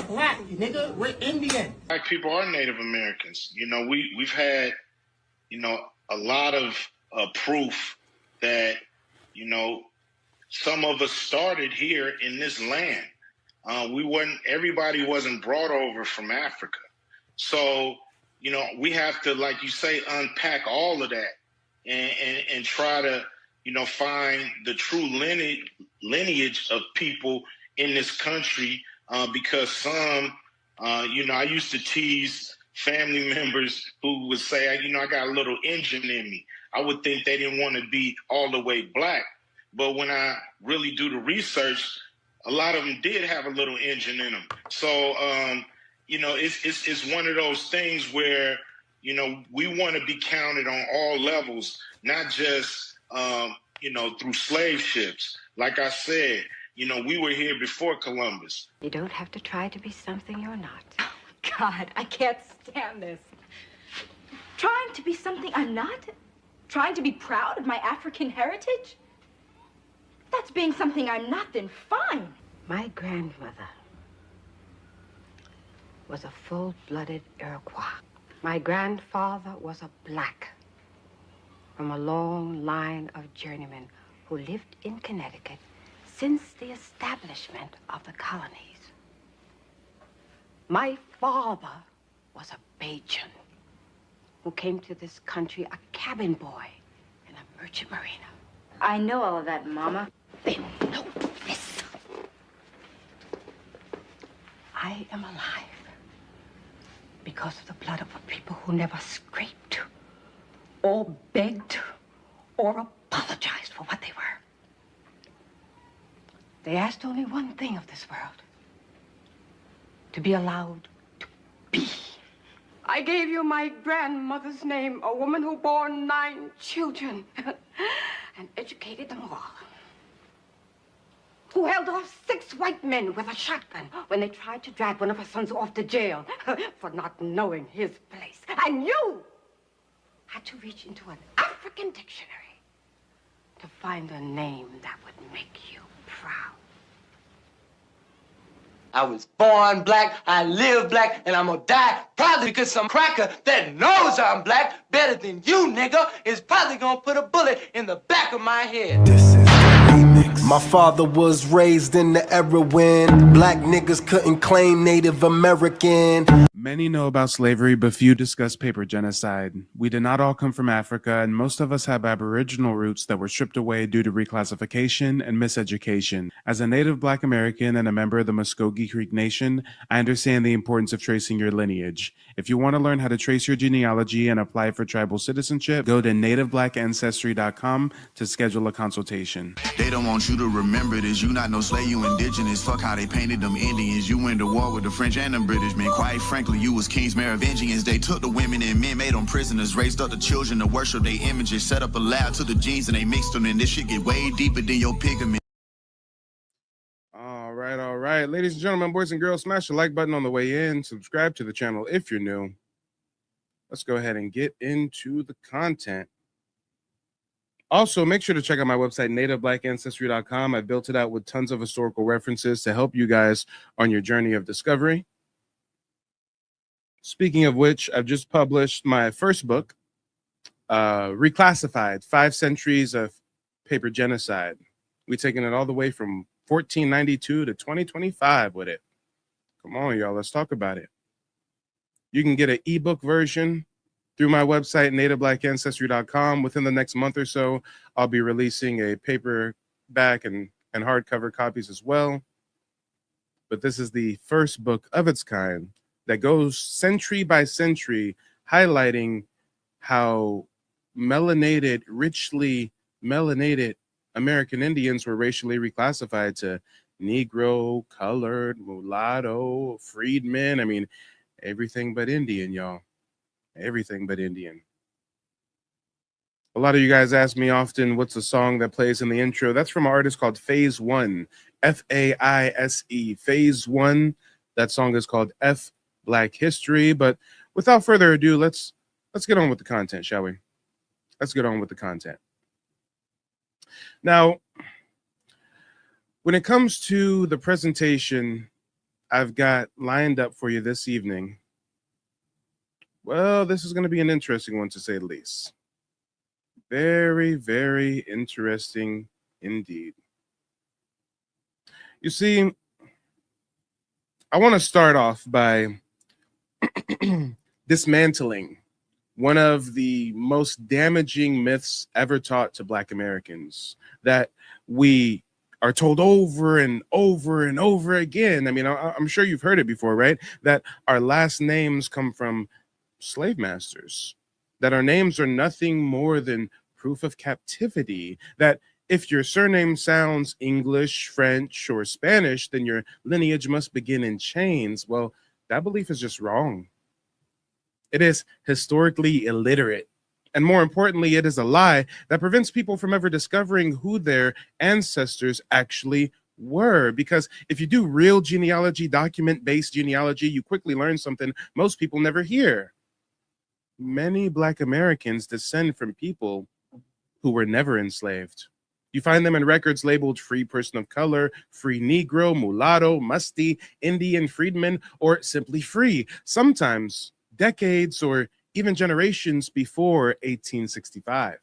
black, nigga. We're Indian. Black people are Native Americans. You know, we've had, you know, a lot of proof that, you know, some of us started here in this land. Everybody wasn't brought over from Africa. So, you know, we have to, like you say, unpack all of that and try to, you know, find the true lineage of people in this country, because some, you know, I used to tease family members who would say, you know, I got a little Indian in me. I would think they didn't want to be all the way black. But when I really do the research, a lot of them did have a little Indian in them. So, you know, it's one of those things where, you know, we want to be counted on all levels, not just, you know, through slave ships. Like I said, you know, we were here before Columbus. You don't have to try to be something you're not. Oh, God, I can't stand this. Trying to be something I'm not? Trying to be proud of my African heritage? If that's being something I'm not, then fine. My grandmother was a full-blooded Iroquois. My grandfather was a black from a long line of journeymen who lived in Connecticut since the establishment of the colonies. My father was a Bajan who came to this country a cabin boy in a merchant marina. I know all of that, Mama. Then know this. I am alive because of the blood of a people who never scraped or begged or apologized for what they were. They asked only one thing of this world: to be allowed to be. I gave you my grandmother's name, a woman who bore 9 children and educated them all. Who held off 6 white men with a shotgun when they tried to drag one of her sons off to jail for not knowing his place. And you had to reach into an African dictionary to find a name that would make you proud. I was born black, I live black, and I'm gonna die probably because some cracker that knows I'm black better than you, nigga, is probably gonna put a bullet in the back of my head. This is the remix. My father was raised in the era when black niggas couldn't claim Native American. Many know about slavery, but few discuss paper genocide. We did not all come from Africa, and most of us have Aboriginal roots that were stripped away due to reclassification and miseducation. As a native Black American and a member of the Muskogee Creek Nation, I understand the importance of tracing your lineage. If you want to learn how to trace your genealogy and apply for tribal citizenship, go to nativeblackancestry.com to schedule a consultation. They don't want you to remember this. You not no slave, you indigenous. Fuck how they painted them Indians. You went to war with the French and the British, man. Quite frankly, you was kings, Merovingians. They took the women and men, made them prisoners, raised up the children to worship their images, set up a lab to the genes and they mixed them, and this shit get way deeper than your pigment. All right. Ladies and gentlemen, boys and girls, smash the like button on the way in. Subscribe to the channel if you're new. Let's go ahead and get into the content. Also, make sure to check out my website, nativeblackancestry.com. I built it out with tons of historical references to help you guys on your journey of discovery. Speaking of which, I've just published my first book, Reclassified, 5 Centuries of Paper Genocide. We've taken it all the way from 1492 to 2025 with it. Come on, y'all, let's talk about it. You can get an ebook version through my website, nativeblackancestry.com. Within the next month or so, I'll be releasing a paperback and hardcover copies as well. But this is the first book of its kind that goes century by century, highlighting how richly melanated American Indians were racially reclassified to Negro, colored, mulatto, freedmen. I mean, everything but Indian, y'all. Everything but Indian. A lot of you guys ask me often, what's the song that plays in the intro? That's from an artist called Phase One, F-A-I-S-E, Phase One. That song is called F Black History. But without further ado, let's get on with the content, shall we? Let's get on with the content. Now, when it comes to the presentation, I've got lined up for you this evening, well, this is going to be an interesting one to say the least. Very, very interesting indeed. You see, I want to start off by dismantling one of the most damaging myths ever taught to Black Americans that we are told over and over and over again. I mean, I'm sure you've heard it before, right? That our last names come from slave masters, that our names are nothing more than proof of captivity, that if your surname sounds English, French, or Spanish, then your lineage must begin in chains. Well, that belief is just wrong. It is historically illiterate. And more importantly, it is a lie that prevents people from ever discovering who their ancestors actually were. Because if you do real genealogy, document-based genealogy, you quickly learn something most people never hear. Many Black Americans descend from people who were never enslaved. You find them in records labeled free person of color, free Negro, mulatto, musty, Indian, freedman, or simply free, sometimes decades or even generations before 1865.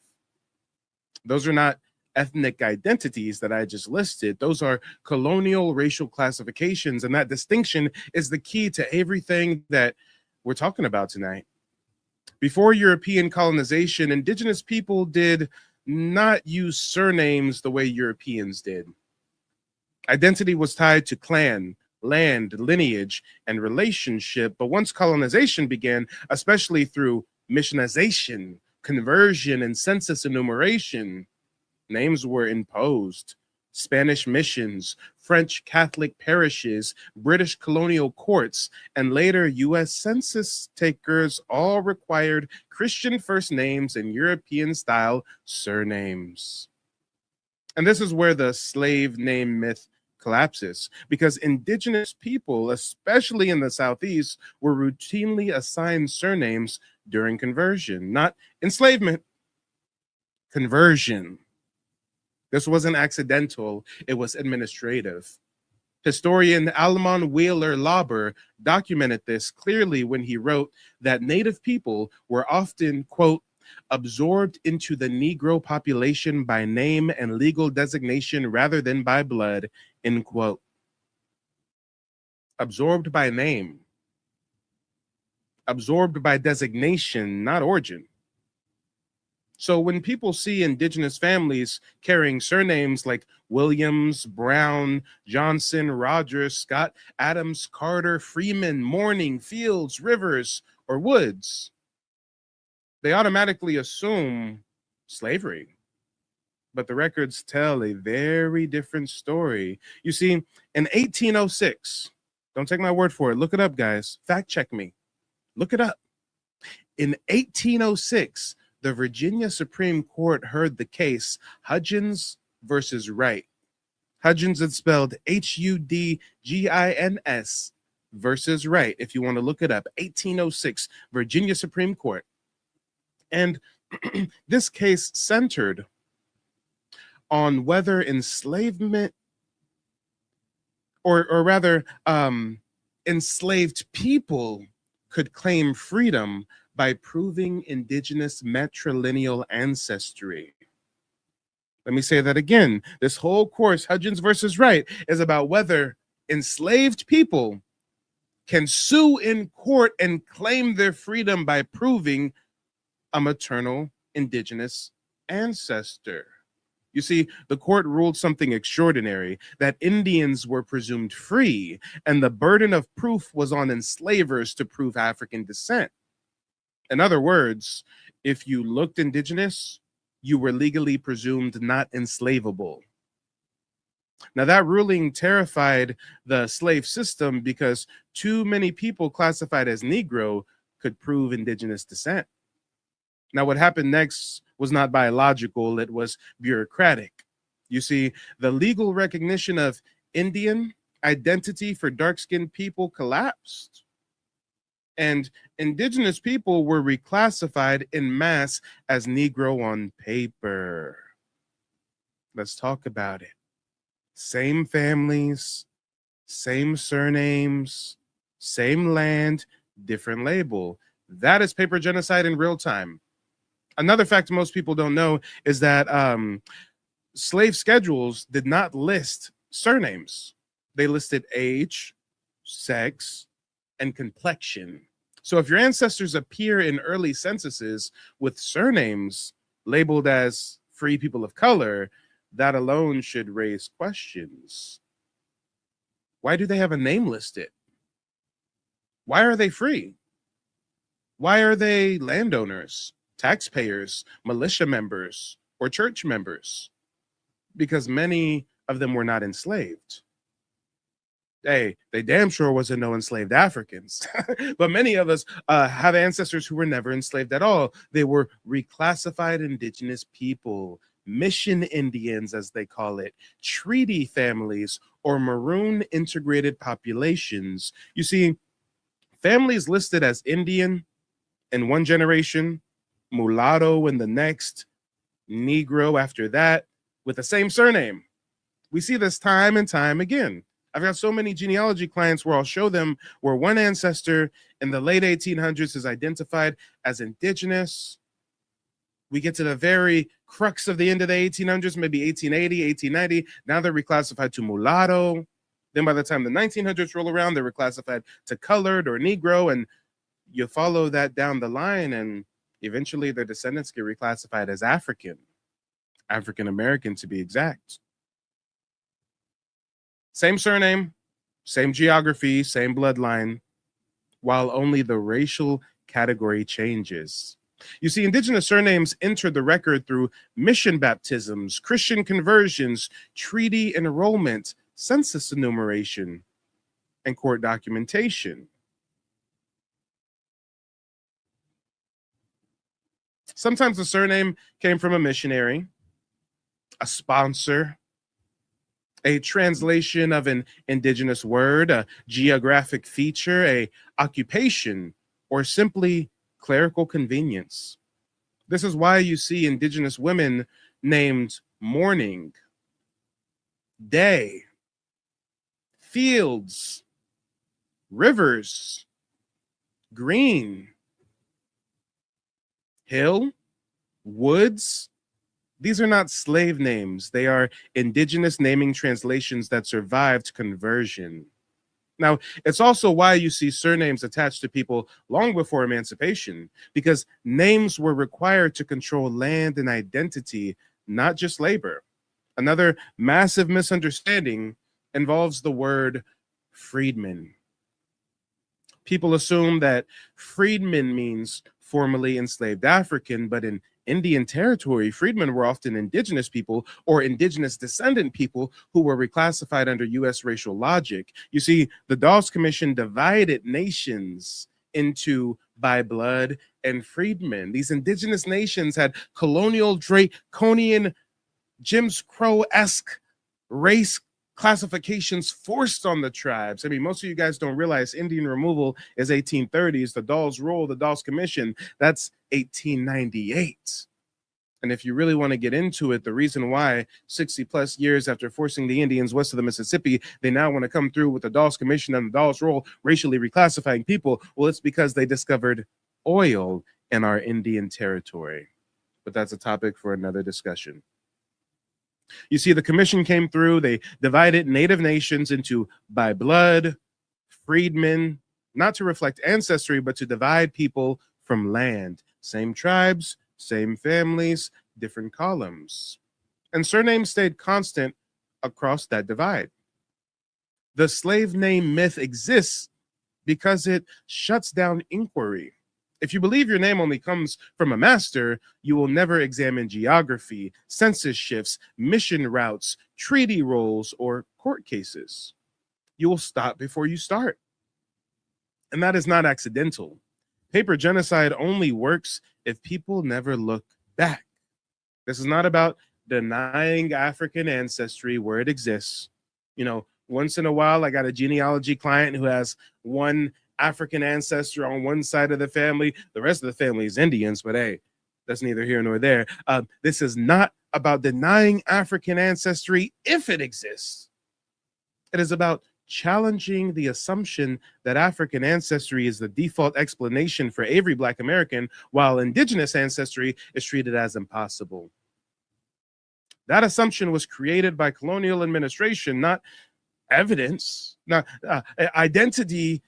Those are not ethnic identities that I just listed. Those are colonial racial classifications, and that distinction is the key to everything that we're talking about tonight. Before European colonization, indigenous people did not use surnames the way Europeans did. Identity was tied to clan, land, lineage, and relationship. But once colonization began, especially through missionization, conversion, and census enumeration, names were imposed. Spanish missions, French Catholic parishes, British colonial courts, and later U.S. census takers all required Christian first names and European-style surnames. And this is where the slave name myth collapses, because indigenous people, especially in the Southeast, were routinely assigned surnames during conversion, not enslavement, conversion. This wasn't accidental, it was administrative. Historian Almon Wheeler Lauber documented this clearly when he wrote that Native people were often, quote, absorbed into the Negro population by name and legal designation rather than by blood, end quote. Absorbed by name, absorbed by designation, not origin. So when people see indigenous families carrying surnames like Williams, Brown, Johnson, Rogers, Scott, Adams, Carter, Freeman, Morning, Fields, Rivers, or Woods, they automatically assume slavery. But the records tell a very different story. You see, in 1806, don't take my word for it, look it up, guys, fact check me, look it up. In 1806, the Virginia Supreme Court heard the case Hudgens versus Wright. Hudgens is spelled Hudgins versus Wright, if you want to look it up. 1806, Virginia Supreme Court. And this case centered on whether enslavement, or rather, enslaved people could claim freedom by proving indigenous matrilineal ancestry. Let me say that again. This whole course, Hudgens versus Wright, is about whether enslaved people can sue in court and claim their freedom by proving a maternal indigenous ancestor. You see, the court ruled something extraordinary, that Indians were presumed free, and the burden of proof was on enslavers to prove African descent. In other words, if you looked indigenous, you were legally presumed not enslavable. Now, that ruling terrified the slave system because too many people classified as Negro could prove indigenous descent. Now, what happened next was not biological, it was bureaucratic. You see, the legal recognition of Indian identity for dark-skinned people collapsed. And indigenous people were reclassified en masse as Negro on paper. Let's talk about it. Same families, same surnames, same land, different label. That is paper genocide in real time. Another fact most people don't know is that slave schedules did not list surnames. They listed age, sex, and complexion. So if your ancestors appear in early censuses with surnames labeled as free people of color, that alone should raise questions. Why do they have a name listed? Why are they free? Why are they landowners, taxpayers, militia members, or church members? Because many of them were not enslaved. Hey, they damn sure wasn't no enslaved Africans. But many of us have ancestors who were never enslaved at all. They were reclassified indigenous people, mission Indians, as they call it, treaty families, or maroon integrated populations. You see, families listed as Indian in one generation, mulatto in the next, Negro after that, with the same surname. We see this time and time again. I've got so many genealogy clients where I'll show them where one ancestor in the late 1800s is identified as indigenous. We get to the very crux of the end of the 1800s, maybe 1880, 1890. Now they're reclassified to mulatto. Then by the time the 1900s roll around, they're reclassified to colored or Negro. And you follow that down the line, and eventually their descendants get reclassified as African American to be exact. Same surname, same geography, same bloodline, while only the racial category changes. You see, indigenous surnames entered the record through mission baptisms, Christian conversions, treaty enrollment, census enumeration, and court documentation. Sometimes the surname came from a missionary, a sponsor, a translation of an indigenous word, a geographic feature, a occupation, or simply clerical convenience. This is why you see indigenous women named Morning, Day, Fields, Rivers, Green, Hill, Woods. These are not slave names. They are indigenous naming translations that survived conversion. Now, it's also why you see surnames attached to people long before emancipation, because names were required to control land and identity, not just labor. Another massive misunderstanding involves the word freedman. People assume that freedman means formerly enslaved African, but in Indian territory, freedmen were often indigenous people or indigenous descendant people who were reclassified under U.S. racial logic. You see, the Dawes Commission divided nations into by blood and freedmen. These indigenous nations had colonial, draconian, Jim Crow-esque race classifications forced on the tribes. I mean, most of you guys don't realize Indian removal is 1830s. The Dawes Roll, the Dawes Commission, that's 1898. And if you really want to get into it, the reason why 60 plus years after forcing the Indians west of the Mississippi, they now want to come through with the Dawes Commission and the Dawes Roll racially reclassifying people, well, it's because they discovered oil in our Indian territory. But that's a topic for another discussion. You see, the commission came through, they divided native nations into by blood, freedmen, not to reflect ancestry, but to divide people from land. Same tribes, same families, different columns. And surnames stayed constant across that divide. The slave name myth exists because it shuts down inquiry. If you believe your name only comes from a master, you will never examine geography, census shifts, mission routes, treaty rolls, or court cases. You will stop before you start. And that is not accidental. Paper genocide only works if people never look back. This is not about denying African ancestry where it exists. You know, once in a while, I got a genealogy client who has one African ancestor on one side of the family. The rest of the family is Indians, but hey, that's neither here nor there. This is not about denying African ancestry if it exists. It is about challenging the assumption that African ancestry is the default explanation for every Black American, while indigenous ancestry is treated as impossible. That assumption was created by colonial administration, not evidence. Now, identity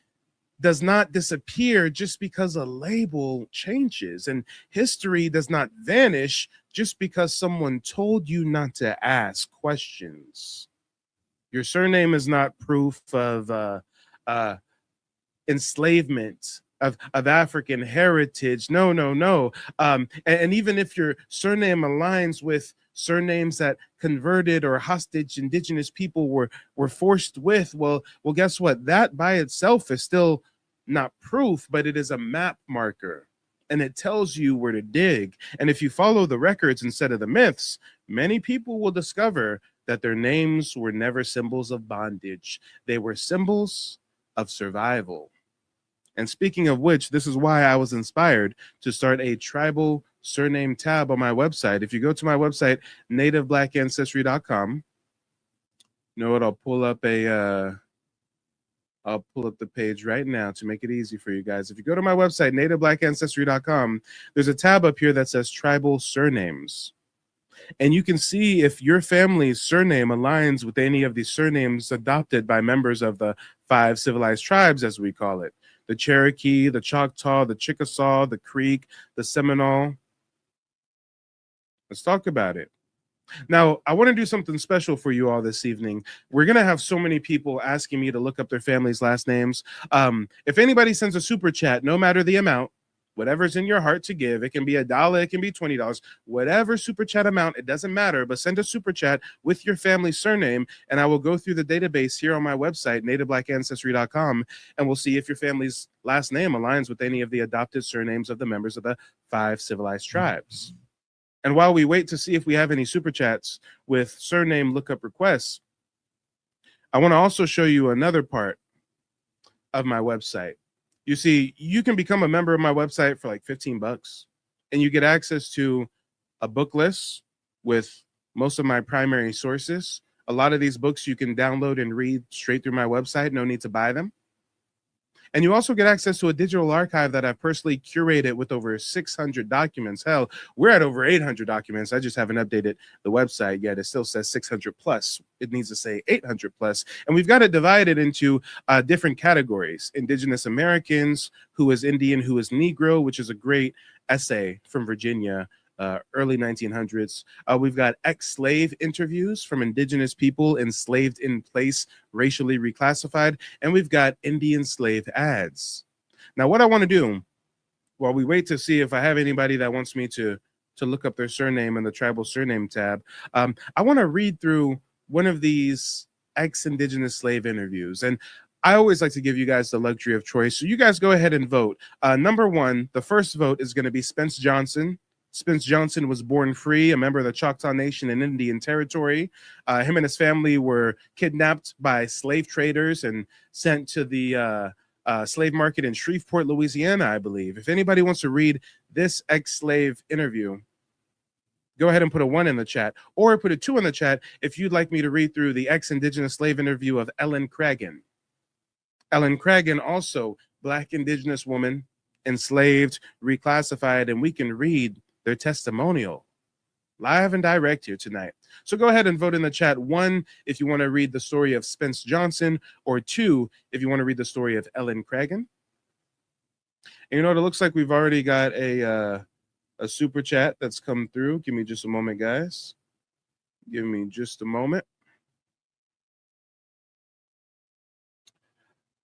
does not disappear just because a label changes, and history does not vanish just because someone told you not to ask questions. Your surname is not proof of enslavement, of African heritage. No. And even if your surname aligns with surnames that converted or hostage indigenous people were forced with, well, guess what? That by itself is still not proof, but it is a map marker, and it tells you where to dig. And if you follow the records instead of the myths, many people will discover that their names were never symbols of bondage. They were symbols of survival. And speaking of which, this is why I was inspired to start a tribal surname tab on my website. If you go to my website, nativeblackancestry.com, you know what? I'll pull up the page right now to make it easy for you guys. If you go to my website, nativeblackancestry.com, there's a tab up here that says tribal surnames. And you can see if your family's surname aligns with any of the surnames adopted by members of the 5 civilized tribes, as we call it: the Cherokee, the Choctaw, the Chickasaw, the Creek, the Seminole. Let's talk about it. Now, I want to do something special for you all this evening. We're going to have so many people asking me to look up their family's last names. If anybody sends a super chat, no matter the amount, whatever's in your heart to give, it can be $1, it can be $20, whatever super chat amount, it doesn't matter, but send a super chat with your family's surname, and I will go through the database here on my website, nativeblackancestry.com, and we'll see if your family's last name aligns with any of the adopted surnames of the members of the 5 civilized tribes. And while we wait to see if we have any super chats with surname lookup requests, I want to also show you another part of my website. You see, you can become a member of my website for like $15, and you get access to a book list with most of my primary sources. A lot of these books you can download and read straight through my website. No need to buy them. And you also get access to a digital archive that I've personally curated with over 600 documents. Hell, we're at over 800 documents. I just haven't updated the website yet. It still says 600 plus. It needs to say 800 plus. And we've got it divided into different categories: Indigenous Americans, who is Indian, who is Negro, which is a great essay from Virginia, early 1900s. We've got ex-slave interviews from indigenous people enslaved in place, racially reclassified, and we've got Indian slave ads. Now, what I want to do while we wait to see if I have anybody that wants me to look up their surname in the tribal surname tab, I want to read through one of these ex-indigenous slave interviews. And I always like to give you guys the luxury of choice, so you guys go ahead and vote. Number one, the first vote is going to be Spence Johnson. Spence Johnson was born free, a member of the Choctaw Nation in Indian Territory. Him and his family were kidnapped by slave traders and sent to the slave market in Shreveport, Louisiana, I believe. If anybody wants to read this ex-slave interview, go ahead and put a 1 in the chat, or put a 2 in the chat if you'd like me to read through the ex-indigenous slave interview of Ellen Cragen. Ellen Cragen, also Black indigenous woman, enslaved, reclassified, and we can read their testimonial live and direct here tonight. So go ahead and vote in the chat. 1 if you want to read the story of Spence Johnson, or 2 if you want to read the story of Ellen Cragen. And you know what? It looks like we've already got a super chat that's come through. Give me just a moment, guys. Give me just a moment.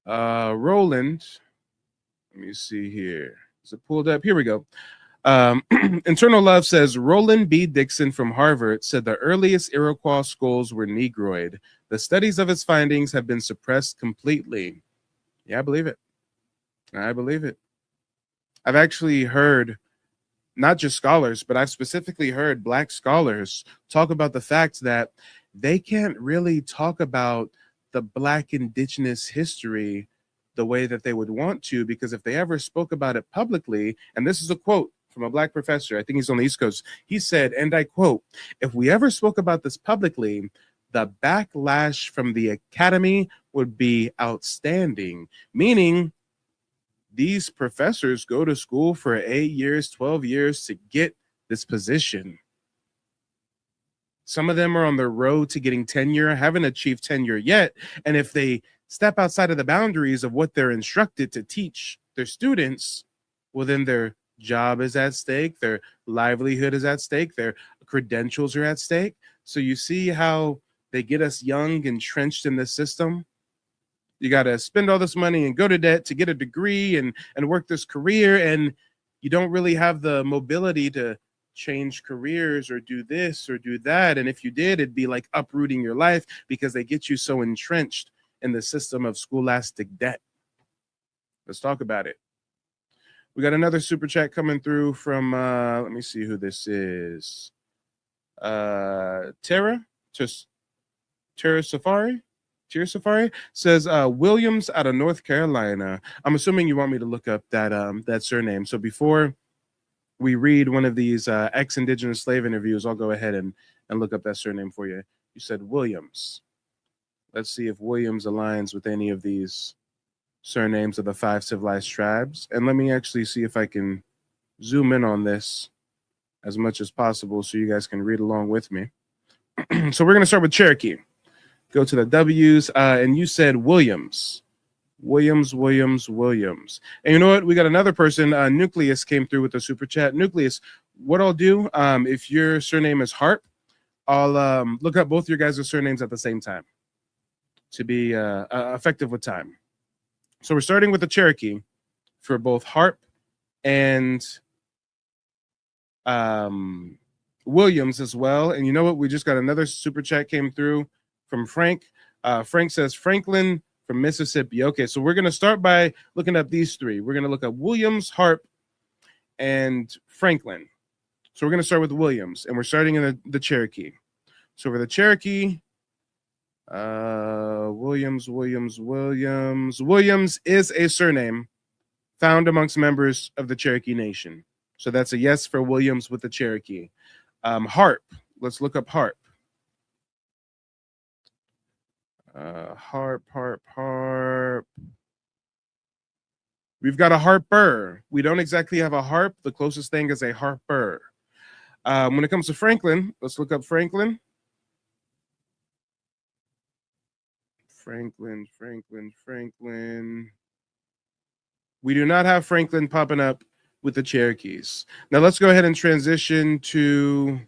Roland, let me see here. Is it pulled up? Here we go. Internal Love says, Roland B. Dixon from Harvard said the earliest Iroquois skulls were Negroid. The studies of his findings have been suppressed completely. Yeah, I believe it. I believe it. I've actually heard not just scholars, but I've specifically heard Black scholars talk about the fact that they can't really talk about the Black indigenous history the way that they would want to, because if they ever spoke about it publicly, and this is a quote from a Black professor, I think he's on the East Coast, he said, and I quote, "If we ever spoke about this publicly, the backlash from the academy would be outstanding, meaning these professors go to school for 8 years, 12 years to get this position. Some of them are on the road to getting tenure, haven't achieved tenure yet. And if they step outside of the boundaries of what they're instructed to teach their students, well, then their job is at stake, their livelihood is at stake, their credentials are at stake. So you see how they get us young, entrenched in this system. You got to spend all this money and go to debt to get a degree and work this career. And you don't really have the mobility to change careers or do this or do that. And if you did, it'd be like uprooting your life because they get you so entrenched in the system of scholastic debt. Let's talk about it. We got another super chat coming through from, let me see who this is. Tara Safari says Williams out of North Carolina. I'm assuming you want me to look up that surname. So before we read one of these ex-Indigenous slave interviews, I'll go ahead and look up that surname for you. You said Williams. Let's see if Williams aligns with any of these surnames of the 5 civilized tribes. And let me actually see if I can zoom in on this as much as possible so you guys can read along with me. So we're going to start with Cherokee. Go to the W's, and you said Williams. Williams. And you know what? We got another person. Nucleus came through with the super chat. Nucleus, what I'll do, if your surname is Harp, I'll look up both your guys' surnames at the same time to be effective with time. So we're starting with the Cherokee for both Harp and Williams as well. And you know what? We just got another super chat came through from Frank. Frank says Franklin from Mississippi. Okay, so we're going to start by looking up these three. We're going to look up Williams, Harp, and Franklin. So we're going to start with Williams, and we're starting in the Cherokee. So for the Cherokee, Williams is a surname found amongst members of the Cherokee Nation. So that's a yes for Williams with the Cherokee. Harp, let's look up Harp. Harp. We've got a harper. We don't exactly have a harp. The closest thing is a harper. When it comes to Franklin, let's look up Franklin. Franklin. We do not have Franklin popping up with the Cherokees. Now let's go ahead and transition to,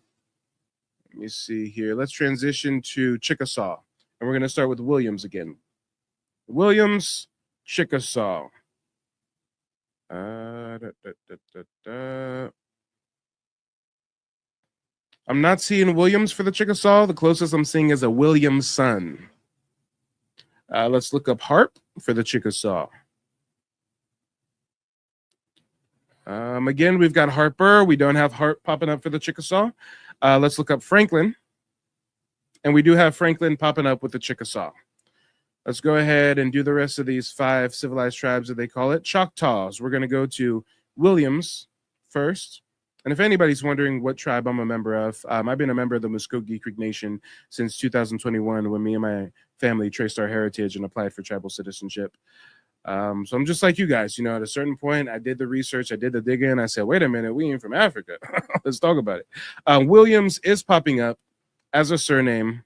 let me see here. Let's transition to Chickasaw. And we're going to start with Williams again. Williams, Chickasaw. I'm not seeing Williams for the Chickasaw. The closest I'm seeing is a Williamson. Let's look up Harp for the Chickasaw. Again, we've got Harper. We don't have Harp popping up for the Chickasaw. Let's look up Franklin. And we do have Franklin popping up with the Chickasaw. Let's go ahead and do the rest of these 5 civilized tribes that they call it. Choctaws. We're going to go to Williams first. And if anybody's wondering what tribe I'm a member of, I've been a member of the Muskogee Creek Nation since 2021 when me and my family traced our heritage and applied for tribal citizenship. So I'm just like you guys, you know, at a certain point, I did the research, I did the digging, I said, wait a minute, we ain't from Africa. Let's talk about it. Williams is popping up as a surname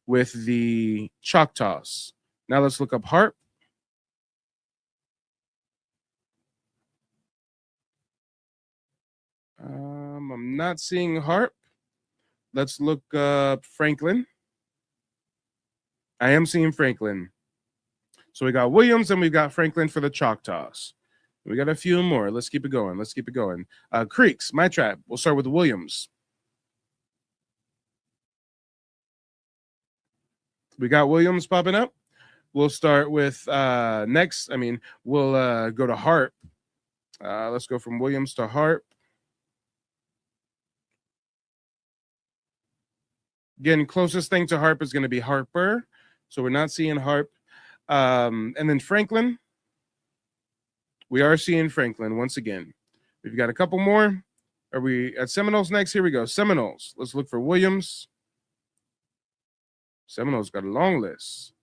with the Choctaws. Now let's look up Harp. I'm not seeing Harp. Let's look up Franklin. I am seeing Franklin. So we got Williams and we got Franklin for the Choctaws. We got a few more. Let's keep it going. Creeks, my tribe. We'll start with Williams. We got Williams popping up. We'll start with next. We'll go to Harp. Let's go from Williams to Harp. Again, closest thing to Harp is going to be Harper. So we're not seeing Harp. And then Franklin. We are seeing Franklin once again. We've got a couple more. Are we at Seminoles next? Here we go. Seminoles. Let's look for Williams. Seminoles got a long list.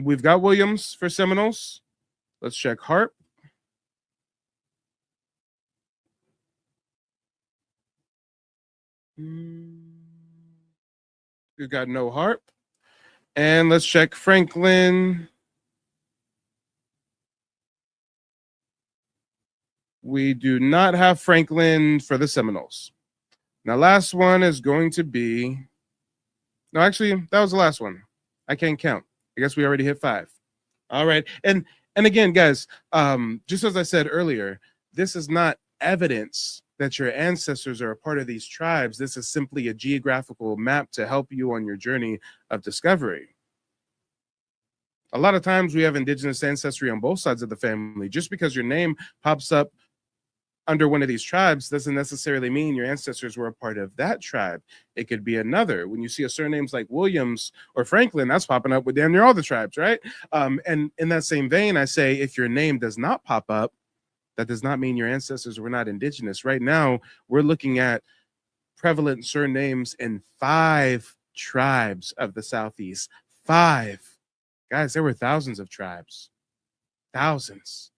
We've got Williams for Seminoles. Let's check Harp. We've got no Harp. And let's check Franklin. We do not have Franklin for the Seminoles. Now, last one is going to be... No, actually, that was the last one. I can't count. I guess we already hit 5. All right. And again, guys, just as I said earlier, this is not evidence that your ancestors are a part of these tribes. This is simply a geographical map to help you on your journey of discovery. A lot of times we have indigenous ancestry on both sides of the family. Just because your name pops up under one of these tribes doesn't necessarily mean your ancestors were a part of that tribe. It could be another. When you see a surnames like Williams or Franklin, that's popping up with damn near all the tribes, right? And in that same vein, I say if your name does not pop up, that does not mean your ancestors were not indigenous. Right now, we're looking at prevalent surnames in 5 tribes of the Southeast. 5. Guys, there were thousands of tribes. Thousands.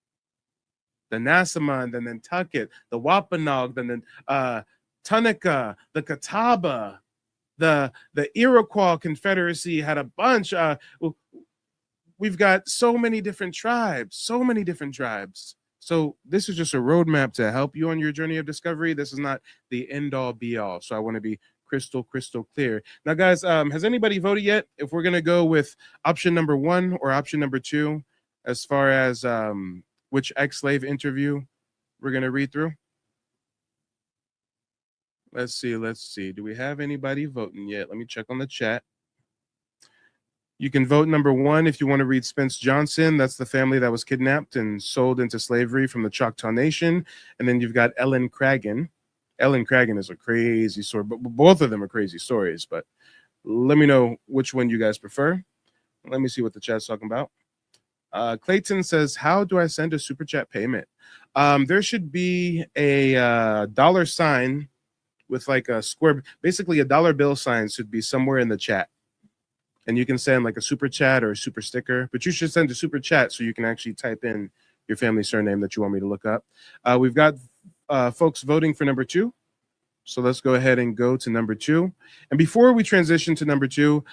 The Nasamon, the Nantucket, the Wampanoag, the Tunica, the Catawba, the Iroquois Confederacy had a bunch. We've got so many different tribes, So this is just a roadmap to help you on your journey of discovery. This is not the end all be all. So I want to be crystal clear. Now, guys, has anybody voted yet? If we're going to go with option number 1 or option number 2, as far as which ex-slave interview we're going to read through? Let's see. Do we have anybody voting yet? Let me check on the chat. You can vote number 1 if you want to read Spence Johnson. That's the family that was kidnapped and sold into slavery from the Choctaw Nation. And then you've got Ellen Cragen. Ellen Cragen is a crazy story, but both of them are crazy stories. But let me know which one you guys prefer. Let me see what the chat's talking about. Clayton says, how do I send a super chat payment? There should be a $sign with like a square, basically a dollar bill sign should be somewhere in the chat. And you can send like a super chat or a super sticker, but you should send a super chat so you can actually type in your family surname that you want me to look up. We've got folks voting for number 2. So let's go ahead and go to number 2. And before we transition to number 2,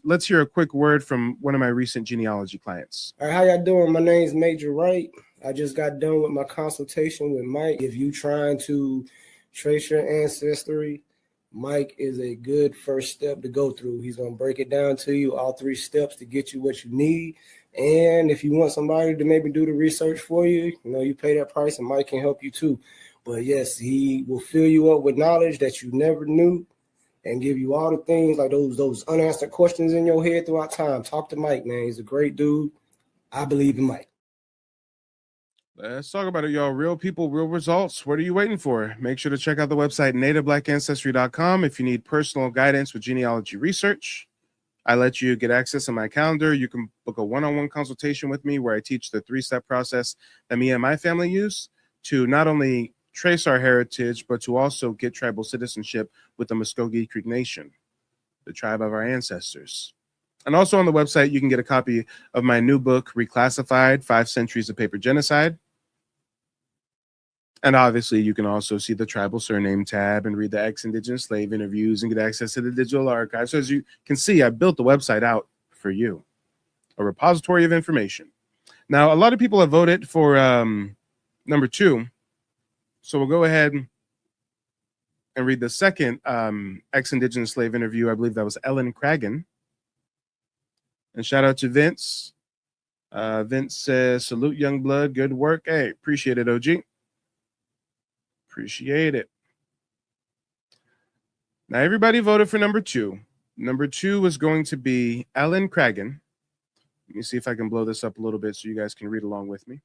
let's hear a quick word from one of my recent genealogy clients. All right, how y'all doing? My name's Major Wright. I just got done with my consultation with Mike. If you trying to trace your ancestry, Mike is a good first step to go through. He's going to break it down to you, all 3 steps to get you what you need. And if you want somebody to maybe do the research for you, you pay that price and Mike can help you too. But yes, he will fill you up with knowledge that you never knew and give you all the things like those unanswered questions in your head throughout time. Talk to Mike, man. He's a great dude. I believe in Mike. Let's talk about it, y'all. Real people, real results. What are you waiting for? Make sure to check out the website nativeblackancestry.com if you need personal guidance with genealogy research. I let you get access to my calendar. You can book a one-on-one consultation with me where I teach the 3-step process that me and my family use to not only trace our heritage, but to also get tribal citizenship with the Muskogee Creek Nation, the tribe of our ancestors. And also on the website, you can get a copy of my new book, Reclassified, 5 Centuries of Paper Genocide. And obviously, you can also see the tribal surname tab and read the ex-indigenous slave interviews and get access to the digital archive. So as you can see, I built the website out for you, a repository of information. Now, a lot of people have voted for number 2. So we'll go ahead and read the second ex-indigenous slave interview. I believe that was Ellen Cragen. And shout out to Vince. Vince says, salute young blood, good work. Hey, appreciate it, OG. Appreciate it. Now, everybody voted for number 2. Number 2 was going to be Ellen Cragen. Let me see if I can blow this up a little bit so you guys can read along with me.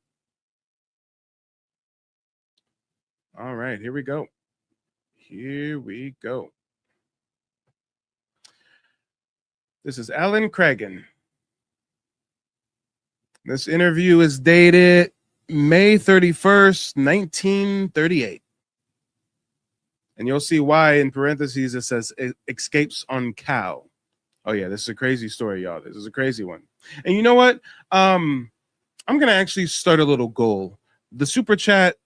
All right, here we go. This is Ellen Cragen. This interview is dated May 31st, 1938. And you'll see why in parentheses it says it escapes on cow. Oh yeah, this is a crazy story, y'all. This is a crazy one. And you know what? I'm gonna actually start a little goal. The super chat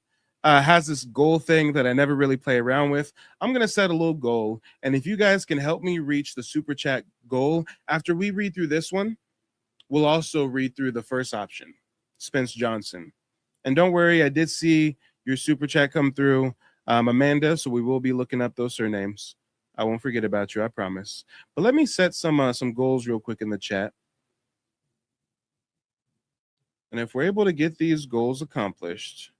has this goal thing that I never really play around with. I'm gonna set a little goal, and if you guys can help me reach the super chat goal after we read through this one, we'll also read through the first option, Spence Johnson. And don't worry, I did see your super chat come through, Amanda. So we will be looking up those surnames. I won't forget about you, I promise. But let me set some goals real quick in the chat. And if we're able to get these goals accomplished,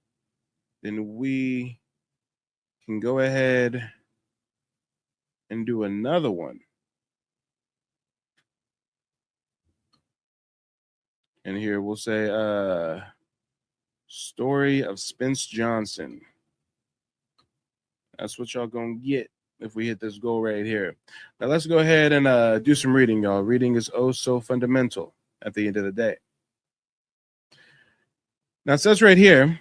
then we can go ahead and do another one. And here we'll say story of Spence Johnson. That's what y'all gonna get if we hit this goal right here. Now let's go ahead and do some reading, y'all. Reading is oh so fundamental at the end of the day. Now it says right here,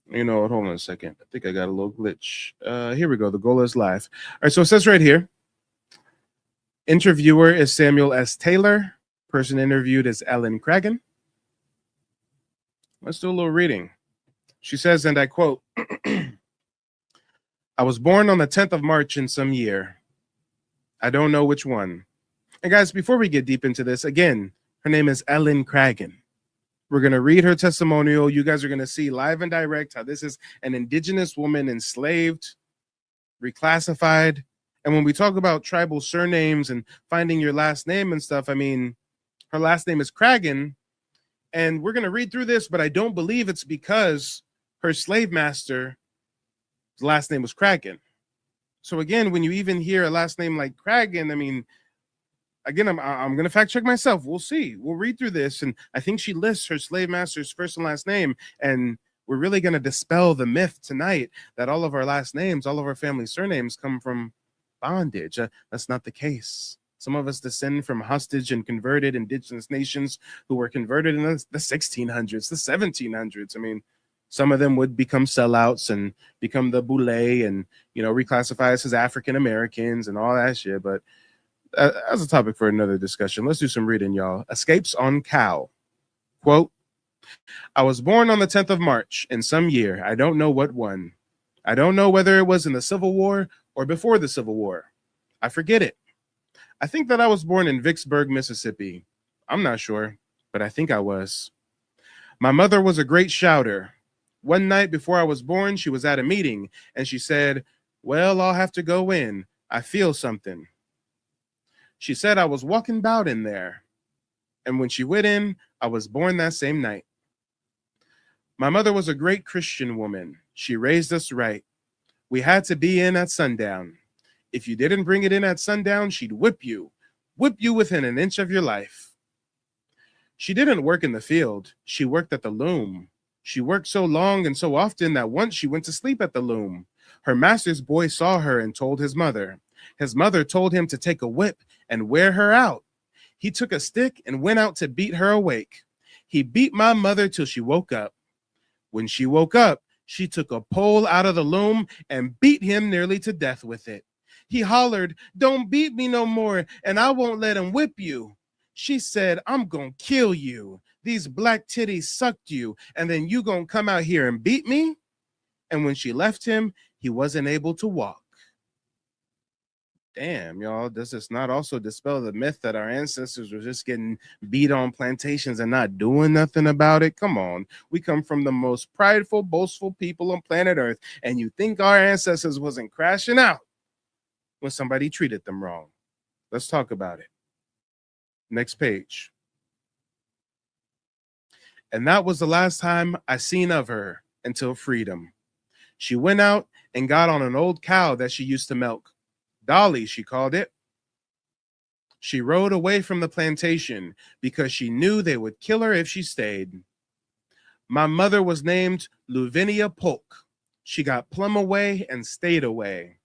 you know what, hold on a second. I think I got a little glitch. Here we go. The goal is live. All right, so it says right here, interviewer is Samuel S. Taylor. Person interviewed is Ellen Cragen. Let's do a little reading. She says, and I quote, I was born on the 10th of March in some year. I don't know which one. And guys, before we get deep into this, again, her name is Ellen Cragen. We're going to read her testimonial. You guys are going to see live and direct how this is an Indigenous woman enslaved, reclassified. And when we talk about tribal surnames and finding your last name and stuff, I mean, her last name is Cragen. And we're going to read through this, but I don't believe it's because her slave master, his last name was Cragen. So again, when you even hear a last name like Cragen, I mean, again, I'm going to fact check myself. We'll see. We'll read through this. And I think she lists her slave master's first and last name. And we're really going to dispel the myth tonight that all of our last names, all of our family surnames come from bondage. That's not the case. Some of us descend from hostage and converted indigenous nations who were converted in the 1600s, the 1700s. I mean, some of them would become sellouts and become the boule and, you know, reclassify us as African Americans and all that shit. But as a topic for another discussion, let's do some reading, y'all. Escapes on Cow. Quote, I was born on the 10th of March in some year. I don't know what one. I don't know whether it was in the Civil War or before the Civil War. I forget it. I think that I was born in Vicksburg, Mississippi. I'm not sure, but I think I was. My mother was a great shouter. One night before I was born, she was at a meeting, and she said, well, I'll have to go in. I feel something. She said I was walking about in there. And when she went in, I was born that same night. My mother was a great Christian woman. She raised us right. We had to be in at sundown. If you didn't bring it in at sundown, she'd whip you within an inch of your life. She didn't work in the field. She worked at the loom. She worked so long and so often that once she went to sleep at the loom. Her master's boy saw her and told his mother. His mother told him to take a whip and wear her out. He took a stick and went out to beat her awake. He beat my mother till she woke up. When she woke up, she took a pole out of the loom and beat him nearly to death with it. He hollered, don't beat me no more, and I won't let him whip you. She said, I'm gonna kill you. These black titties sucked you, and then you gonna come out here and beat me? And when she left him, he wasn't able to walk. Damn, y'all, does this not also dispel the myth that our ancestors were just getting beat on plantations and not doing nothing about it? Come on. We come from the most prideful, boastful people on planet Earth, and you think our ancestors wasn't crashing out when somebody treated them wrong. Let's talk about it. Next page. And that was the last time I seen of her until freedom. She went out and got on an old cow that she used to milk. Dolly, she called it. She rode away from the plantation because she knew they would kill her if she stayed. My mother was named Luvinia Polk. She got plumb away and stayed away.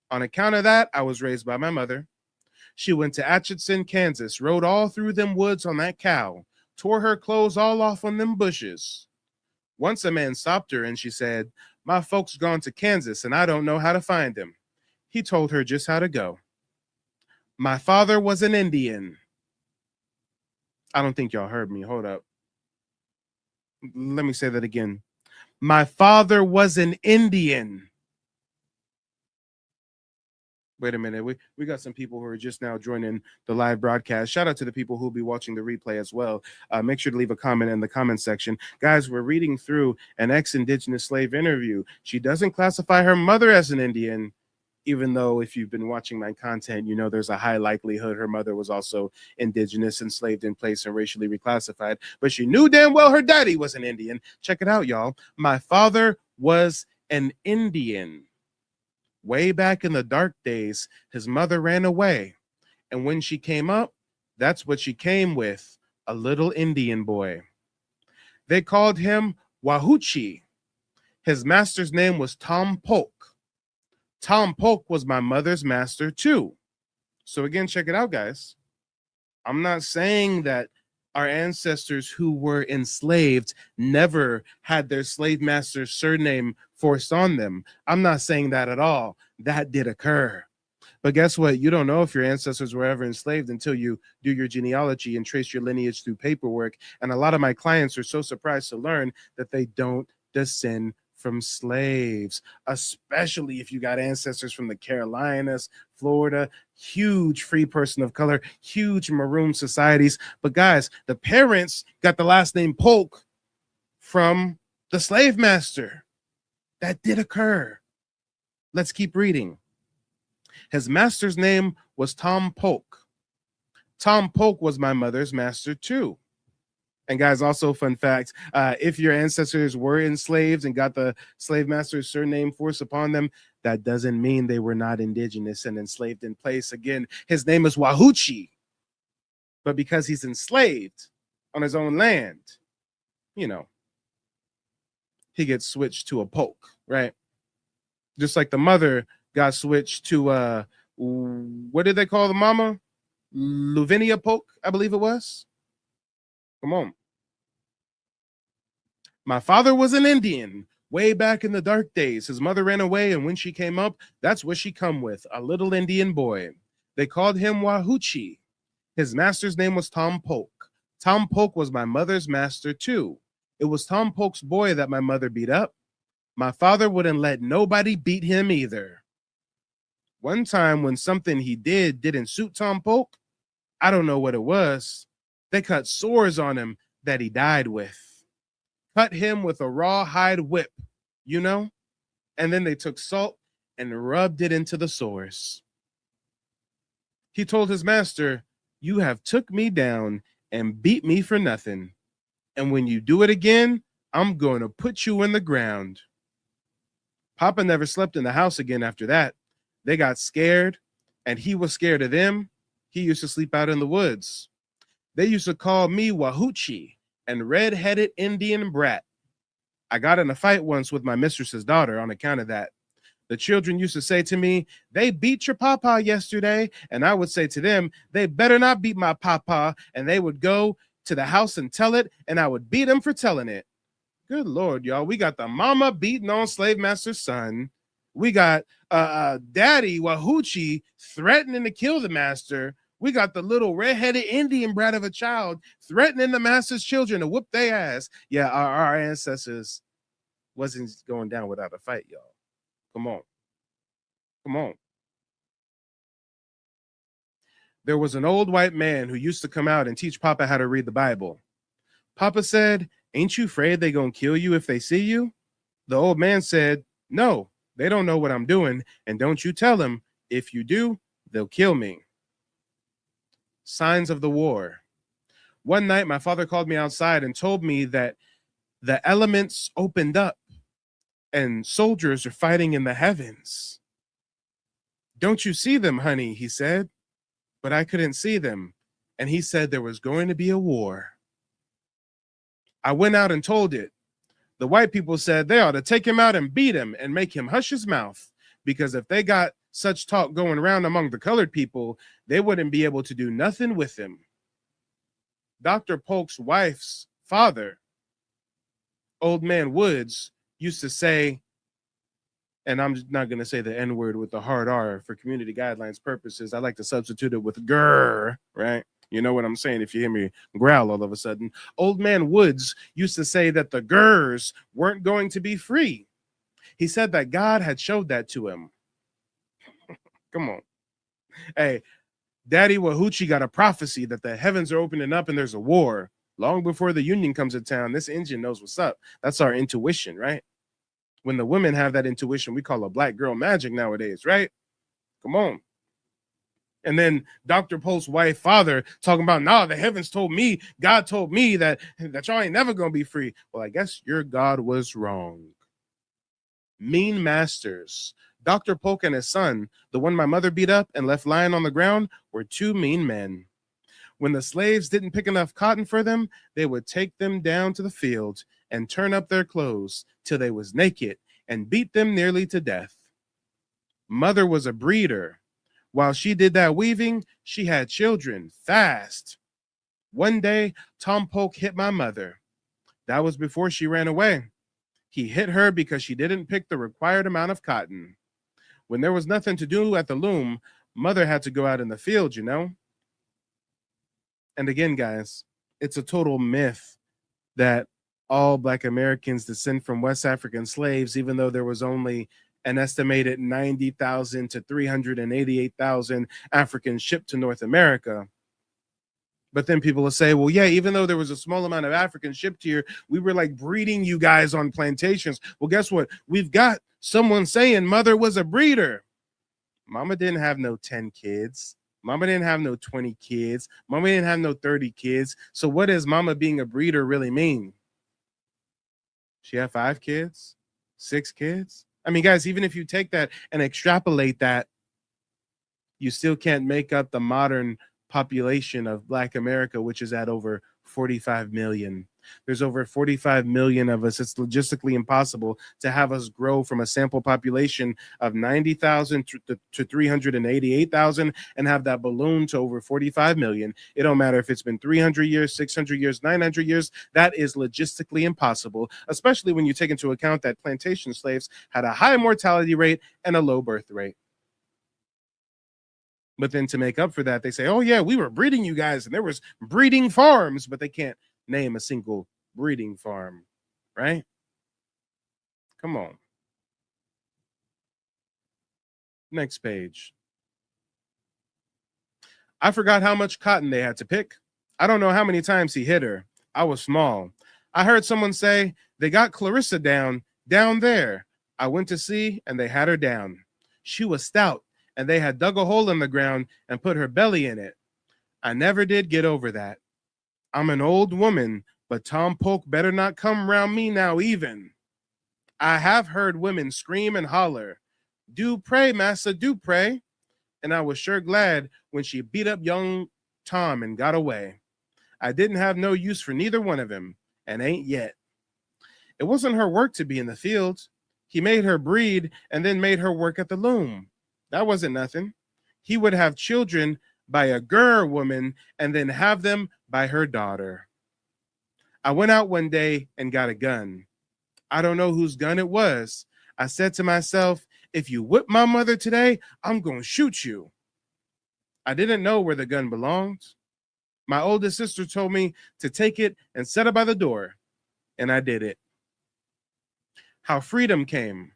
On account of that, I was raised by my mother. She went to Atchison, Kansas, rode all through them woods on that cow, tore her clothes all off on them bushes. Once a man stopped her and she said, my folks gone to Kansas and I don't know how to find them. He told her just how to go. My father was an Indian. I don't think y'all heard me. Hold up. Let me say that again. My father was an Indian. Wait a minute. We got some people who are just now joining the live broadcast. Shout out to the people who'll be watching the replay as well. Make sure to leave a comment in the comment section. Guys, we're reading through an ex-Indigenous slave interview. She doesn't classify her mother as an Indian, even though if you've been watching my content, you know there's a high likelihood her mother was also Indigenous, enslaved in place, and racially reclassified. But she knew damn well her daddy was an Indian. Check it out, y'all. My father was an Indian. Way back in the dark days, his mother ran away. And when she came up, that's what she came with, a little Indian boy. They called him Wahuchi. His master's name was Tom Polk. Tom Polk was my mother's master too. So again, check it out, guys. I'm not saying that our ancestors who were enslaved never had their slave master's surname forced on them. I'm not saying that at all. That did occur. But guess what? You don't know if your ancestors were ever enslaved until you do your genealogy and trace your lineage through paperwork. And a lot of my clients are so surprised to learn that they don't descend from slaves, especially if you got ancestors from the Carolinas, Florida, huge free person of color, huge maroon societies. But guys, the parents got the last name Polk from the slave master. That did occur. Let's keep reading. His master's name was Tom Polk. Tom Polk was my mother's master too. And guys, also fun fact, if your ancestors were enslaved and got the slave master's surname forced upon them, that doesn't mean they were not Indigenous and enslaved in place. Again, his name is Wahuchi, but because he's enslaved on his own land, you know, he gets switched to a Polk, right? Just like the mother got switched to, what did they call the mama? Lavinia Polk, I believe it was. Come on. My father was an Indian way back in the dark days. His mother ran away, and when she came up, that's what she come with, a little Indian boy. They called him Wahuchi. His master's name was Tom Polk. Tom Polk was my mother's master too. It was Tom Polk's boy that my mother beat up. My father wouldn't let nobody beat him either. One time when something he didn't suit Tom Polk, I don't know what it was, they cut sores on him that he died with. Cut him with a rawhide whip, you know? And then they took salt and rubbed it into the sores. He told his master, "You have took me down and beat me for nothing. And when you do it again, I'm going to put you in the ground." Papa never slept in the house again after that. They got scared, and he was scared of them. He used to sleep out in the woods. They used to call me Wahuchi and red-headed Indian brat. I got in a fight once with my mistress's daughter on account of that. The children used to say to me, "They beat your papa yesterday." And I would say to them, "They better not beat my papa." And they would go to the house and tell it, and I would beat them for telling it. Good Lord, y'all. We got the mama beating on slave master's son. We got daddy Wahuchi threatening to kill the master. We got the little red-headed Indian brat of a child threatening the master's children to whoop their ass. Yeah, our ancestors wasn't going down without a fight, y'all. Come on. Come on. There was an old white man who used to come out and teach Papa how to read the Bible. Papa said, "Ain't you afraid they gonna kill you if they see you?" The old man said, "No, they don't know what I'm doing, and don't you tell them. If you do, they'll kill me." Signs of the war. One night, my father called me outside and told me that the elements opened up and soldiers are fighting in the heavens. "Don't you see them, honey?" he said. But I couldn't see them. And he said there was going to be a war. I went out and told it. The white people said they ought to take him out and beat him and make him hush his mouth, because if they got such talk going around among the colored people, they wouldn't be able to do nothing with him. Dr. Polk's wife's father, Old Man Woods, used to say, And I'm not going to say the N word with the hard R for community guidelines purposes. I like to substitute it with grr, right? You know what I'm saying if you hear me growl all of a sudden. Old Man Woods used to say that the Gurs weren't going to be free. He said that God had showed that to him. Come on. Hey, Daddy Wahuchi got a prophecy that the heavens are opening up and there's a war. Long before the Union comes to town, this Indian knows what's up. That's our intuition, right? When the women have that intuition, we call a black girl magic nowadays, right? Come on. And then Dr. Polk's wife, father, talking about, nah, the heavens told me, God told me that y'all ain't never going to be free. Well, I guess your God was wrong. Mean masters. Dr. Polk and his son, the one my mother beat up and left lying on the ground, were two mean men. When the slaves didn't pick enough cotton for them, they would take them down to the field and turn up their clothes till they was naked and beat them nearly to death. Mother was a breeder. While she did that weaving, she had children fast. One day, Tom Polk hit my mother. That was before she ran away. He hit her because she didn't pick the required amount of cotton. When there was nothing to do at the loom, mother had to go out in the field, you know? And again, guys, it's a total myth that all Black Americans descend from West African slaves, even though there was only an estimated 90,000 to 388,000 Africans shipped to North America. But then people will say, well, yeah, even though there was a small amount of Africans shipped here, we were like breeding you guys on plantations. Well, guess what? We've got someone saying mother was a breeder. Mama didn't have no 10 kids. Mama didn't have no 20 kids. Mama didn't have no 30 kids. So what does mama being a breeder really mean? She had 5 kids, 6 kids. I mean, guys, even if you take that and extrapolate that, you still can't make up the modern population of Black America, which is at over 45 million. There's over 45 million of us. It's logistically impossible to have us grow from a sample population of 90,000 to 388,000 and have that balloon to over 45 million. It don't matter if it's been 300 years, 600 years, 900 years. That is logistically impossible, especially when you take into account that plantation slaves had a high mortality rate and a low birth rate. But then to make up for that, they say, oh, yeah, we were breeding you guys and there was breeding farms, but they can't name a single breeding farm, right? Come on. Next page. I forgot how much cotton they had to pick. I don't know how many times he hit her. I was small. I heard someone say they got Clarissa down there. I went to see and they had her down. She was stout. And they had dug a hole in the ground and put her belly in it. I never did get over that. I'm an old woman, but Tom Polk better not come around me now even. I have heard women scream and holler, do pray, massa, do pray. And I was sure glad when she beat up young Tom and got away. I didn't have no use for neither one of them, and ain't yet. It wasn't her work to be in the field. He made her breed and then made her work at the loom. That wasn't nothing. He would have children by a Gur woman and then have them by her daughter. I went out one day and got a gun. I don't know whose gun it was. I said to myself, if you whip my mother today, I'm going to shoot you. I didn't know where the gun belonged. My oldest sister told me to take it and set it by the door, and I did it. How freedom came.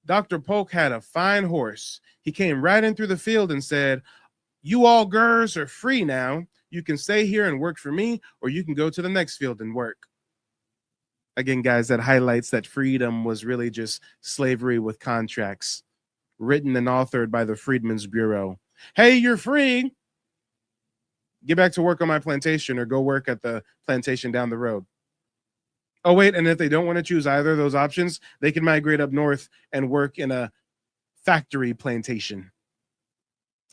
Dr. Polk had a fine horse. He came right in through the field and said, you all Gurs are free now. You can stay here and work for me, or you can go to the next field and work. Again, guys, that highlights that freedom was really just slavery with contracts, written and authored by the Freedmen's Bureau. Hey, you're free. Get back to work on my plantation or go work at the plantation down the road. Oh, wait, and if they don't want to choose either of those options, they can migrate up north and work in a factory plantation,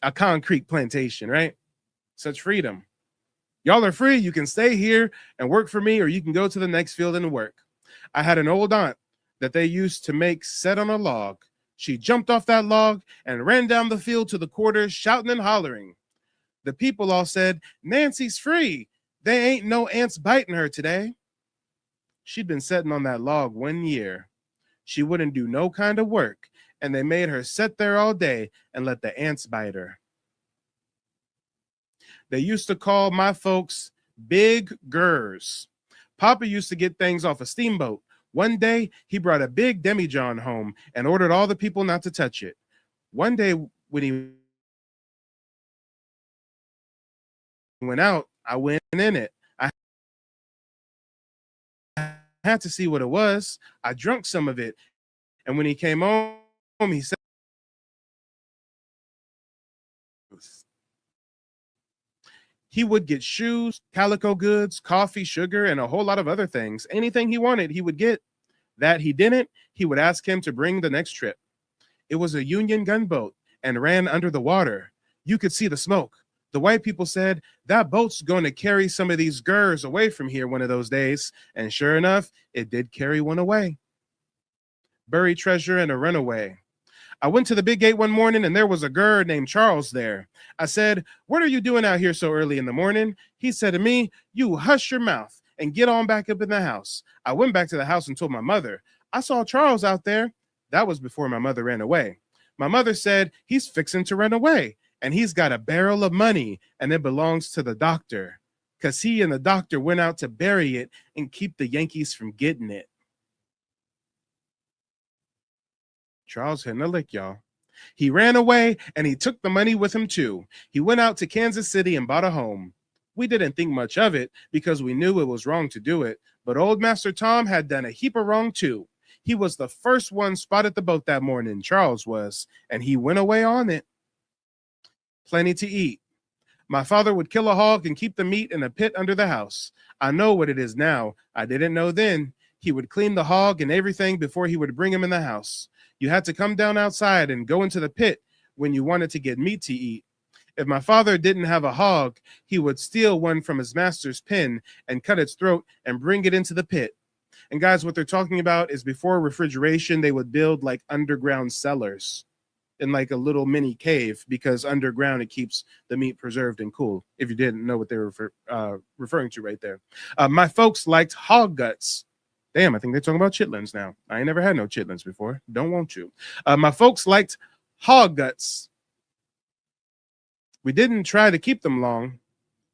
a concrete plantation, right? Such freedom. Y'all are free. You can stay here and work for me, or you can go to the next field and work. I had an old aunt that they used to make set on a log. She jumped off that log and ran down the field to the quarters, shouting and hollering. The people all said, Nancy's free. They ain't no ants biting her today. She'd been sitting on that log 1 year. She wouldn't do no kind of work, and they made her sit there all day and let the ants bite her. They used to call my folks Big Gers. Papa used to get things off a steamboat. One day, he brought a big demijohn home and ordered all the people not to touch it. One day, when he went out, I went in it. I had to see what it was. I drank some of it. And when he came home, he said, he would get shoes, calico goods, coffee, sugar, and a whole lot of other things. Anything he wanted, he would get. That he didn't, he would ask him to bring the next trip. It was a Union gunboat and ran under the water. You could see the smoke. The white people said, that boat's going to carry some of these Gers away from here one of those days. And sure enough, it did carry one away. Buried treasure and a runaway. I went to the big gate one morning and there was a Ger named Charles there. I said, what are you doing out here so early in the morning? He said to me, you hush your mouth and get on back up in the house. I went back to the house and told my mother, I saw Charles out there. That was before my mother ran away. My mother said, he's fixing to run away and he's got a barrel of money and it belongs to the doctor because he and the doctor went out to bury it and keep the Yankees from getting it. Charles hitting a lick, y'all. He ran away and he took the money with him too. He went out to Kansas City and bought a home. We didn't think much of it because we knew it was wrong to do it, but old Master Tom had done a heap of wrong too. He was the first one spotted the boat that morning, Charles was, and he went away on it. Plenty to eat. My father would kill a hog and keep the meat in a pit under the house. I know what it is now. I didn't know then. He would clean the hog and everything before he would bring him in the house. You had to come down outside and go into the pit when you wanted to get meat to eat. If my father didn't have a hog, he would steal one from his master's pen and cut its throat and bring it into the pit. And guys, what they're talking about is before refrigeration, they would build like underground cellars in like a little mini cave because underground it keeps the meat preserved and cool. If you didn't know what they were referring to right there. My folks liked hog guts. Damn, I think they're talking about chitlins now. I ain't never had no chitlins before. Don't want you. My folks liked hog guts. We didn't try to keep them long.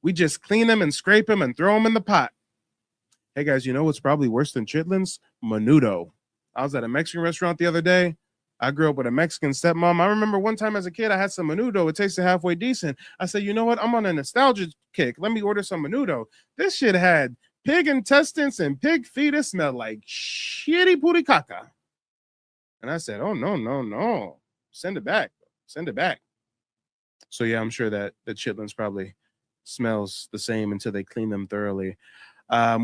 We just clean them and scrape them and throw them in the pot. Hey guys, you know what's probably worse than chitlins? Menudo. I was at a Mexican restaurant the other day. I grew up with a Mexican stepmom. I remember one time as a kid, I had some menudo. It tasted halfway decent. I said, you know what? I'm on a nostalgia kick. Let me order some menudo. This shit had pig intestines and pig fetus, smelled like shitty puricaca. And I said, oh, no. Send it back. Send it back. So yeah, I'm sure that the chitlins probably smells the same until they clean them thoroughly.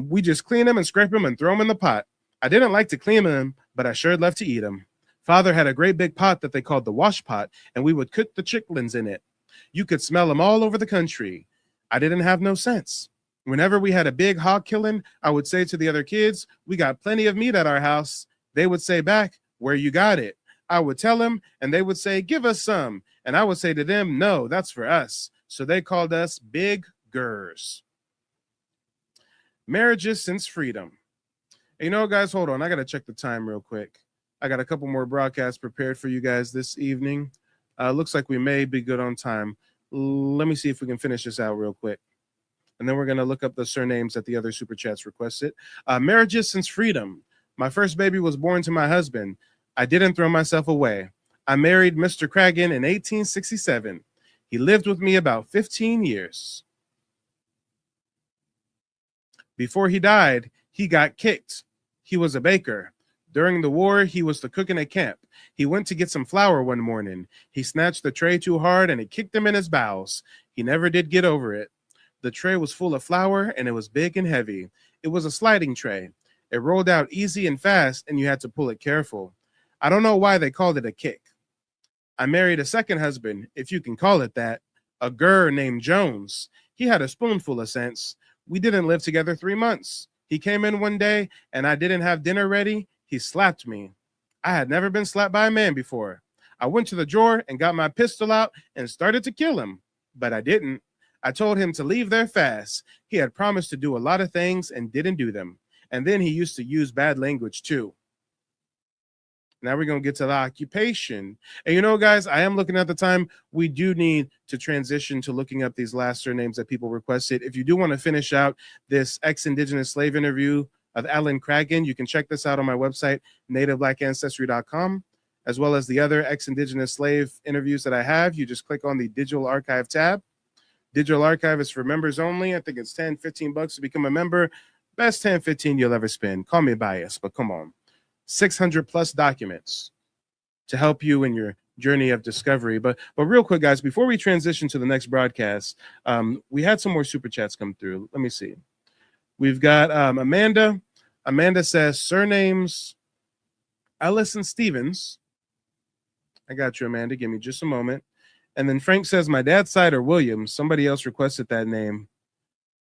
We just clean them and scrape them and throw them in the pot. I didn't like to clean them, but I sure loved to eat them. Father had a great big pot that they called the wash pot, and we would cook the chitlins in it. You could smell them all over the country. I didn't have no sense. Whenever we had a big hog killing, I would say to the other kids, we got plenty of meat at our house. They would say back, where you got it? I would tell them, and they would say, give us some. And I would say to them, no, that's for us. So they called us Big Gers. Marriages since freedom. And you know, guys, hold on. I got to check the time real quick. I got a couple more broadcasts prepared for you guys this evening. Looks like we may be good on time. Let me see if we can finish this out real quick. And then we're going to look up the surnames that the other super chats requested. Marriages since freedom. My first baby was born to my husband. I didn't throw myself away. I married Mr. Cragen in 1867. He lived with me about 15 years. Before he died, he got kicked. He was a baker. During the war, he was the cook in a camp. He went to get some flour one morning. He snatched the tray too hard and it kicked him in his bowels. He never did get over it. The tray was full of flour and it was big and heavy. It was a sliding tray. It rolled out easy and fast and you had to pull it careful. I don't know why they called it a kick. I married a second husband, if you can call it that, a Ger named Jones. He had a spoonful of sense. We didn't live together 3 months. He came in one day and I didn't have dinner ready. He slapped me. I had never been slapped by a man before. I went to the drawer and got my pistol out and started to kill him, but I didn't. I told him to leave there fast. He had promised to do a lot of things and didn't do them. And then he used to use bad language too. Now we're going to get to the occupation. And you know, guys, I am looking at the time. We do need to transition to looking up these last surnames that people requested. If you do want to finish out this ex-Indigenous slave interview of Alan Cragen, you can check this out on my website, nativeblackancestry.com, as well as the other ex-Indigenous slave interviews that I have. You just click on the Digital Archive tab. Digital Archive is for members only. I think it's $10-15 to become a member. Best 10-15 you'll ever spend. Call me biased, but come on. 600 plus documents to help you in your journey of discovery. But real quick, guys, before we transition to the next broadcast, we had some more super chats come through. Let me see. We've got Amanda. Amanda says surnames Ellis and Stevens. I got you, Amanda. Give me just a moment. And then Frank says my dad's side are Williams. Somebody else requested that name.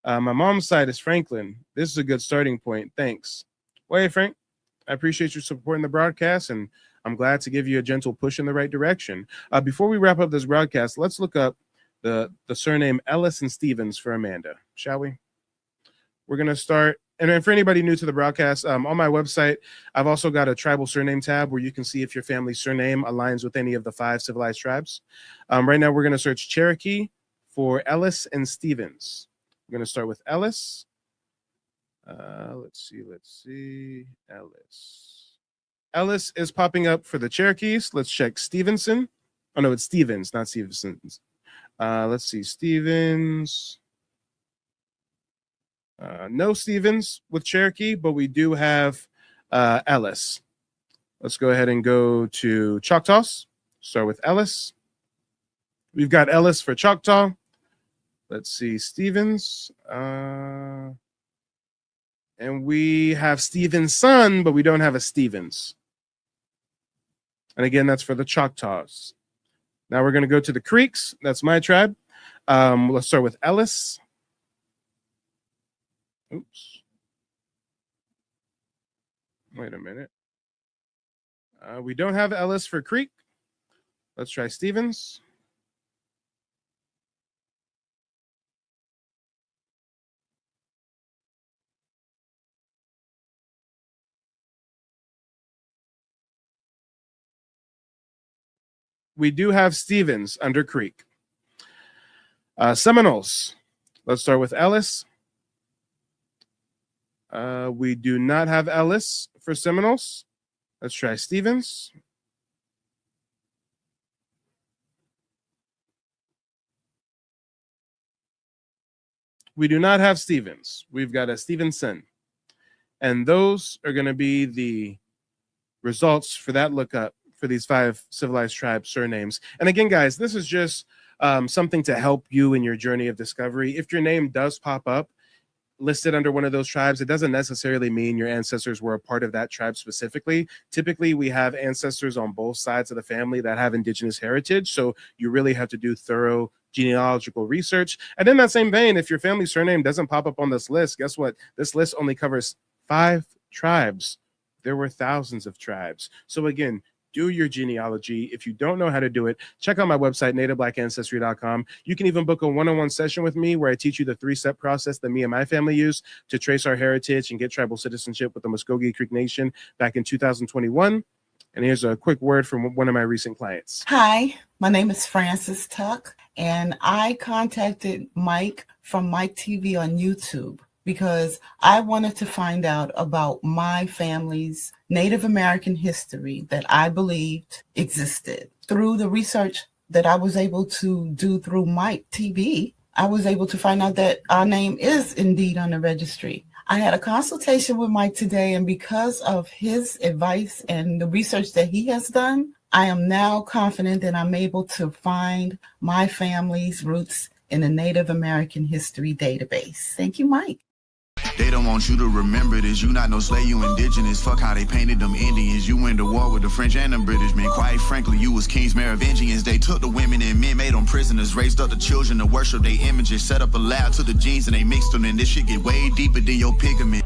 My mom's side is Franklin. This is a good starting point. Thanks. Well, hey, Frank. I appreciate you supporting the broadcast, and I'm glad to give you a gentle push in the right direction. Before we wrap up this broadcast, let's look up the surname Ellis and Stevens for Amanda, shall we? We're going to start. And then for anybody new to the broadcast, on my website, I've also got a tribal surname tab where you can see if your family's surname aligns with any of the 5 civilized tribes. Right now, we're going to search Cherokee for Ellis and Stevens. We're going to start with Ellis. Let's see. Ellis is popping up for the Cherokees. Let's check Stevenson. Oh, no, it's Stevens, not Stevenson's. Let's see, Stevens. No Stevens with Cherokee, but we do have Ellis. Let's go ahead and go to Choctaws. Start with Ellis. We've got Ellis for Choctaw. Let's see, Stevens. And we have Stevenson, but we don't have a Stevens. And again, that's for the Choctaws. Now we're going to go to the Creeks. That's my tribe. Let's start with Ellis. Oops. Wait a minute. We don't have Ellis for Creek. Let's try Stevens. We do have Stevens under Creek. Seminoles. Let's start with Ellis. We do not have Ellis for Seminoles. Let's try Stevens. We do not have Stevens. We've got a Stevenson. And those are going to be the results for that lookup for these 5 civilized tribe surnames. And again, guys, this is just something to help you in your journey of discovery. If your name does pop up listed under one of those tribes, it doesn't necessarily mean your ancestors were a part of that tribe specifically. Typically, we have ancestors on both sides of the family that have indigenous heritage, so you really have to do thorough genealogical research. And in that same vein, if your family surname doesn't pop up on this list, guess what? This list only covers 5 tribes. There were thousands of tribes. So again, do your genealogy. If you don't know how to do it, check out my website, nativeblackancestry.com. You can even book a one-on-one session with me where I teach you the 3-step process that me and my family use to trace our heritage and get tribal citizenship with the Muskogee Creek Nation back in 2021. And here's a quick word from one of my recent clients. Hi, my name is Frances Tuck, and I contacted Mike from Mike TV on YouTube because I wanted to find out about my family's Native American history that I believed existed. Through the research that I was able to do through Mike TV, I was able to find out that our name is indeed on the registry. I had a consultation with Mike today, and because of his advice and the research that he has done, I am now confident that I'm able to find my family's roots in the Native American history database. Thank you, Mike. They don't want you to remember this. You not no slave, you indigenous. Fuck how they painted them Indians. You went to war with the French and the British men. Quite frankly, you was kings, Merovingians. They took the women and men, made them prisoners, raised up the children to worship their images, set up a lab to the genes and they mixed them. And this shit get way deeper than your pigment.